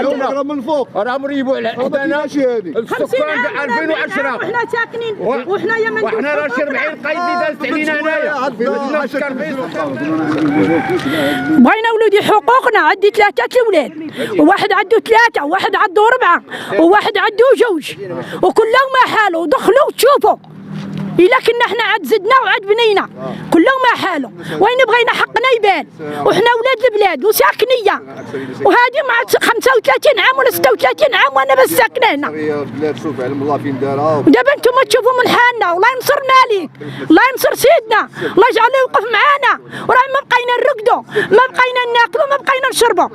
راه من فوق راهم ريبوا على حدانا السكان في 2010 وحنا ساكنين وحنايا ما وحنا راه شي 40 قايد اللي دازت علينا هنايا بغينا ولودي حقوقنا. عندي 3 الاولاد، وواحد عنده 3 وواحد عنده 4 وواحد عنده 2 وكلهم ما حالوا. دخلوا تشوفوا إلا كنا احنا عاد زدنا وعاد بنينا كلهم ما حالوا. وين بغينا حقنا يبان، وحنا ولاد البلاد وساكنيه، وهذه مع 35 عام ولا 36 عام وانا بس ساكنه هنا. بلاد شوف علم الله فين دارها. ودابا انتم تشوفوا من حالنا. والله ينصر مالك، الله ينصر سيدنا، الله يجعله يوقف معانا. وراه ما بقينا نرقدوا، ما بقينا ناكلوا، ما بقينا نشربوا.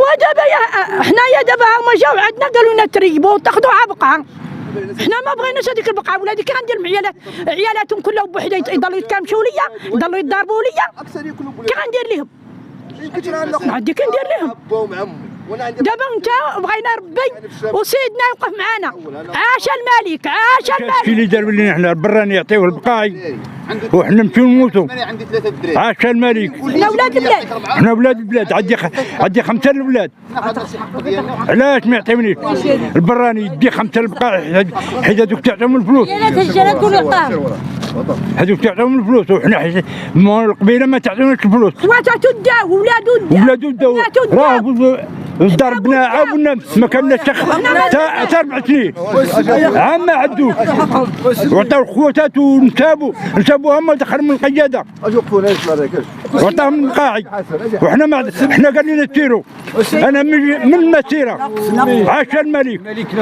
ودابا حنايا دابا هما جاو عندنا قالوا لنا تريبوا وتاخذوا عبقه. احنا ما بغيناش هذيك البقعه. ولادي كي غندير مع عيالاتهم كلهم بوحدين يضلوا يتكامشوا ليا، يضلوا يضربوا ليا، كي غندير لهم؟ عندي كي ندير لهم؟ دابا انت بغينا ربي وسيدنا يوقف معنا. عاش الملك، عاش الملك. شي اللي دار لنا حنا البراني يعطيوه البقاي وحنا نمشيو نموتوا. عاش الملك. حنا ولاد البلاد، حنا ولاد البلاد. عندي 5 الاولاد. علاش ما يعطيونيش البراني يدي 5 البقاع حيت هذوك تعطيهم الفلوس. هذوك تعطيهم الفلوس وحنا القبيله ما تعطيوناش الفلوس. خواتاتو داو ولادو داو راه ضربنا عاونا ما كناش حتى 4 سنين عام ما عدوش. وعطاو خواتات ونسابوا هما دخلوا من القياده وعطاهم القاعي. وحنا ما حنا قال لنا سيروا. انا من المسيره. عاش الملك.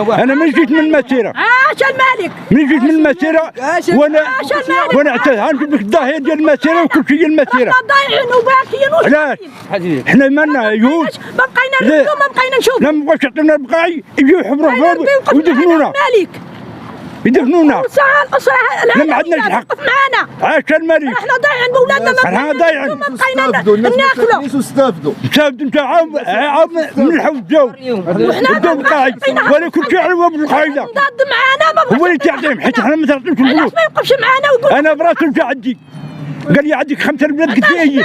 انا من جيت من المسيره. عاش الملك. من جيت من المسيره وانا اعتذر لك الظاهر ديال المسيره وكل شيء ديال المسيره. احنا ضايعين وباكيين. علاش؟ حنا مالنا يهود ما بقينا نرقدوا، ما بقينا نشوفوا. لا ما بغاوش يعطيونا البقاي يجيو يحبروا حباب ويدفنونا. يدفنونا. لا ما عندناش الحق. وقف معانا. عاش الملك. احنا ضايعين بولادنا، احنا ضايعين. ما بقينا ناكلوا. استافدوا انت عاود ملحوا الجو بداو بقاعي ولا كل شيء على باب القاعده. ضد معانا ما هو اللي تعطيهم حيت حنا ما تعطيوش الفلوس. علاش ما يوقفش معانا ويقول انا براسو مشى عندي قال لي عندك 5 الولاد. قلت له ايه؟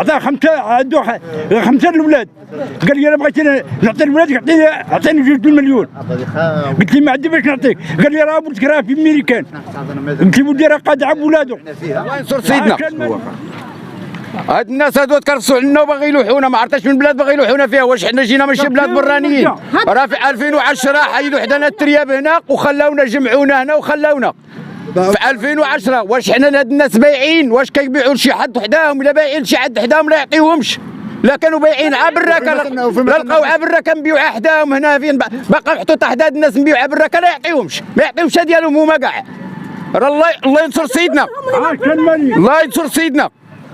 عطاه 5 عنده 5 الاولاد. قال لي انا بغيت نعطي الولاد اعطيني 2 مليون. قلت له ما عندي باش نعطيك. قال لي راه ولدك راه في امريكان. قلت له ودي راه قاد عب ولادو. الله ينصر سيدنا. هاد الناس هادو كرفسوا علينا وباغي يلوحونا. ما عرفتش من بلاد باغي يلوحونا فيها. واش حنا جينا ماشي بلاد برانيين؟ راه في 2010 حيدوا حدانا الترياب هنا وخلاونا، جمعونا هنا وخلاونا في 2010. واش حنا هاد الناس بايعين؟ واش كيبيعوا لشي حد حداهم؟ الا بايعين لشي حد حداهم لا يعطيوهمش. لا كانوا بايعين عبرك لا لقاو عبرك نبيعوا حداهم هنا فين باقا محطوطه حدا هاد الناس نبيعوا عبرك لا يعطيوهمش، ما يعطيوش ديالهم هما كاع. راه الله ينصر سيدنا. الله ينصر سيدنا.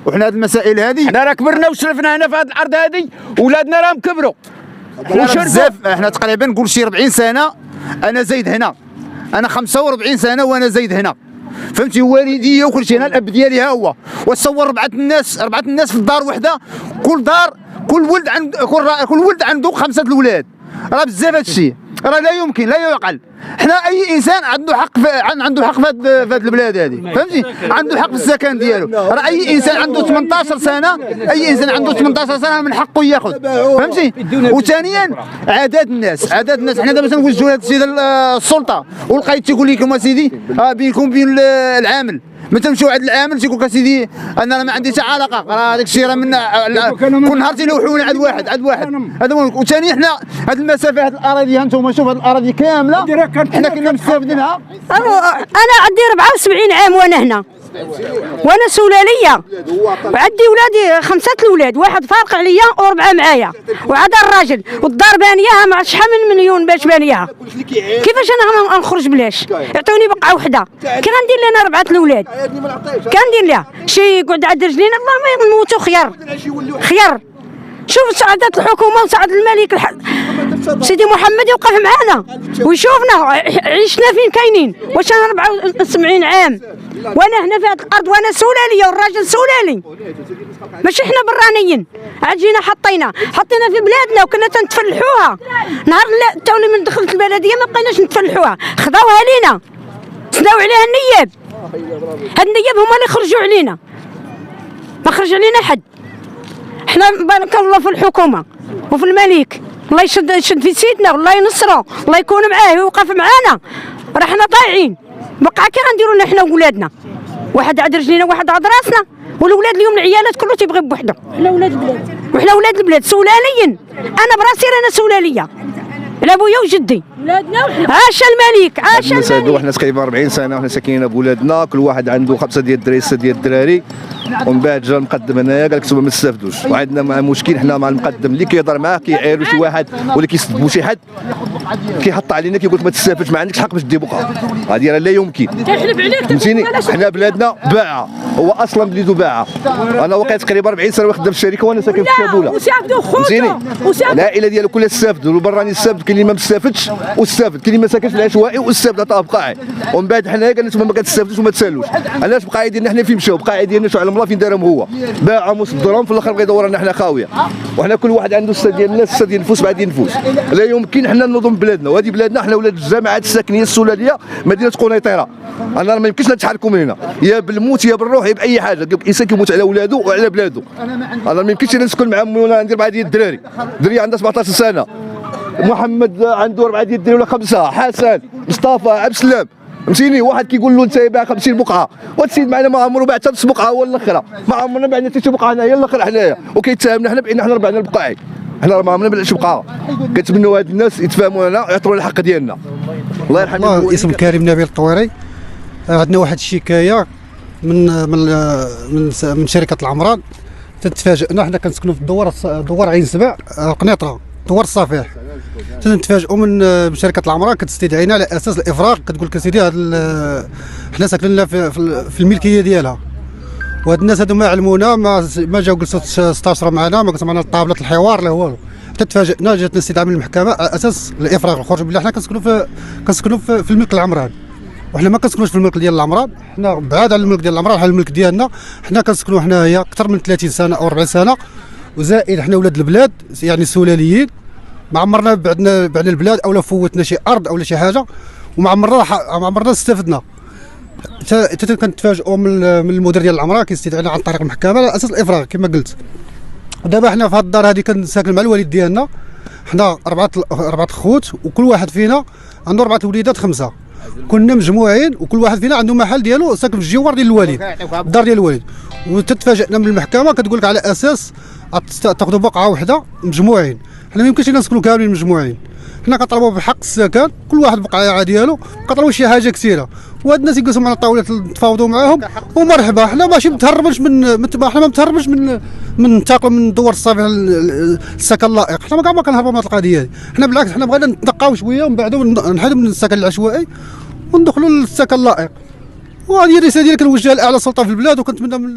وحنا هاد المسائل هذه حنا راه كبرنا وشرفنا هنا في هاد الارض هذه. ولادنا راهم كبروا بزاف. احنا تقريبا نقول شي 40 سنه انا زايد هنا. انا 45 سنه وانا زايد هنا، فهمتي؟ والدي وكل شيء. انا الاب ديالي ها هو. وتصور 4 الناس في الدار وحده. كل ولد عنده 5 الاولاد. راه بزاف هادشي. راه لا يمكن، لا يعقل. حنا اي انسان عنده حق في هاد البلاد هذه، فهمتي؟ عنده حق في السكن ديالو. راه اي انسان عنده 18 سنه، اي انسان عنده 18 سنه من حقه ياخذ، فهمتي؟ وثانيا عدد الناس. حنا دابا تنوجهوا لهاد السيد السلطه ولقيت تيقول لكم اسيدي بينكم وبين العامل. ملي تمشيو عند العامل تيقول لك اسيدي انا ما عندي حتى علاقه. راه داك الشيء راه من كل نهار تيلوحونا عند واحد هذا. وثاني حنا هاد المسافه هاد الاراضي هانتوما شوف هاد الاراضي كامله حنا كنا مستافدينها. انا عندي 74 عام وانا هنا، وانا سلاليه وعندي ولادي 5 الاولاد. واحد فارق عليا و4 معايا وعاد الراجل. والدار بانياها ما عرفتش شحال من مليون باش بانياها. كيفاش انا غنخرج بلاش؟ يعطوني بقعه وحده. كي غندير لي انا 4 الاولاد؟ كندير لها شي يقعد عند رجلينا. اللهم نموتوا خير. شوف سعادة الحكومه وسعادة الملك سيدي محمد يوقف معنا ويشوفنا عشنا فين كاينين. واش انا 74 عام وانا هنا في هذه الارض وانا سلاليه والراجل سلالي، ماشي حنا برانيين. عاد جينا حطينا في بلادنا وكنا تنتفلحوها. نهار تولي من دخلت البلديه ما بقيناش نتفلحوها، خذاوها لينا، سداو عليها النياب. هاد النياب هما اللي خرجوا علينا، ما خرج علينا حد حنا بارك الله في الحكومه وفي الملك، الله يشد في سيدنا والله ينصره، الله يكون معاه ويوقف معانا، راه حنا ضايعين. بقى كي غنديروا لنا حنا وولادنا؟ واحد عاد رجلينا واحد عاد راسنا، والولاد اليوم العيالات كله تيبغي بوحده. حنا ولاد البلاد وحنا ولاد البلاد سولاليين. انا براسي رانا سولاليه على بويا وجدي. عاش الملك عاش الملك. وحنا تقريبا 40 سنه وحنا ساكنين بولادنا، كل واحد عنده 5 ديال الدراري 6 ديال الدراري، ومن بعد جا المقدم هنايا قال لك ما نستافدوش، وعندنا مع مشكل حنا مع المقدم اللي كيهضر معاه كيعايروا شي واحد ولا كيسبوا شي حد كيحط علينا كيقول لك ما تستافدش، ما عندكش حق باش دير بقعه، هذه راه لا يمكن. كيحلف عليك فهمتيني، حنا بلادنا باعه، هو اصلا بليدو باعه. انا وقعت تقريبا 40 سنه وخدام في الشركه وانا ساكن في الشابوله. وسافدوا خوتو العائله ديالو كلها استافدوا، البراني استافد، كاين اللي ما مستافدش واستافد، كاين اللي ما ساكنش في العشوائي واستافد عطاه بقاعي. ومن بعد حنايا قال نتوما ما كتستافدوش وما تسالوش. علاش بقاعي ديالنا حنا فين مشاو؟ بقاعي ديالنا شو على الله فين دارهم هو، باعهم وصدرهم في الاخر بغى يدور لنا حنا خاويه. وحنا كل واحد عنده 6 ديال الناس 6 ديال النفوس 7 ديال النفوس، لا يمكن حنا ننظم بلادنا، وهذه بلادنا حنا ولاد الجامعات الساكنيه السلاليه مدينه قنيطره. انا ما يمكنش نتحركوا من هنا، يا بالموت يا بالروح يا باي حاجه. الانسان كيموت على ولادو وعلى بلادو. انا ما يمكنش نسكن معاهم ولا ندير مع ديال الدراري. الدري عندها 17 سنه، محمد عنده 4 ديال الدراري ولا 5، حسن مصطفى عبد السلام، فهمتيني. واحد كيقول له انت باع 50 بقعه، وهذا السيد معنا ما عمره باع حتى نص بقعه هو الاخره، ما عمرنا بعنا حتى شي بقعه هنايا الاخر حنايا، وكيتهمنا حنا بان حنا ربعنا البقاعي. حنا ما عمرنا بنعيش بقعه. كنتمنوا هاد الناس يتفاهموا لنا ويعطوا لنا الحق ديالنا. الله يرحم اسم كريم نبيل الطويري. عندنا واحد الشكايه من شركه العمران. تتفاجئنا حنا كنسكنوا في دوار عين سبع قنيطره، دوار الصفيح. تنتفاجئوا من شركه العمران كتستدعينا على اساس الافراغ، كتقول لك سيدي حنا ساكنين في الملكيه ديالها. وهاد الناس هادو ما علمونا، ما جاو جلسوا استشاروا معنا، ما قلت معنا طابله الحوار لا والو. حتى تفاجئنا جاتنا استدعاء من المحكمه على اساس الافراغ، الخروج بالله. حنا كنسكنوا في الملك العمران، وحنا ما كنسكنوش في الملك ديال العمران، حنا بعاد على الملك ديال العمران، حنا الملك ديالنا. حنا كنسكنوا حنايا اكثر من 30 سنه او 40 سنه، وزائد حنا ولاد البلاد يعني سولاليين. ما عمرنا بعدنا البلاد او فوتنا شي ارض او شي حاجه، وما عمرنا استفدنا. حتى كنتفاجئوا من المدير ديال العمران كيستدعينا عن طريق المحكمه على اساس الافراغ كما قلت. دابا حنا في هاد الدار هذه كنساكن مع الوالد ديالنا، حنا أربعة خوت، وكل واحد فينا عنده 4 وليدات 5. كنا مجموعين وكل واحد فينا عنده محل ديالو ساكن في الجوار ديال الوالد، الدار ديال الوالد. وتتفاجئنا من المحكمه كتقول لك على اساس تاخذوا بقعه واحده مجموعين. حنا ما يمكنش نسكنوا كاملين مجموعين، حنا كنطلبوا بحق السكن، كل واحد بقعه ديالو، كنطلبوا شي حاجه كثيره. وهاد الناس يجلسوا معنا الطاوله نتفاوضوا معاهم ومرحبا. حنا ماشي متهربش حنا ما متهربش من ننتقلوا من دوار الصافي للسكن اللائق. حنا ما كنهربوا من هاد القضيه هذه، حنا بالعكس حنا بغينا نتنقاو شويه ومن بعد نحيدوا من السكن العشوائي وندخلوا للسكن اللائق. وهذه الرساله ديالي كنوجهها لاعلى سلطه في البلاد، وكنتمنى من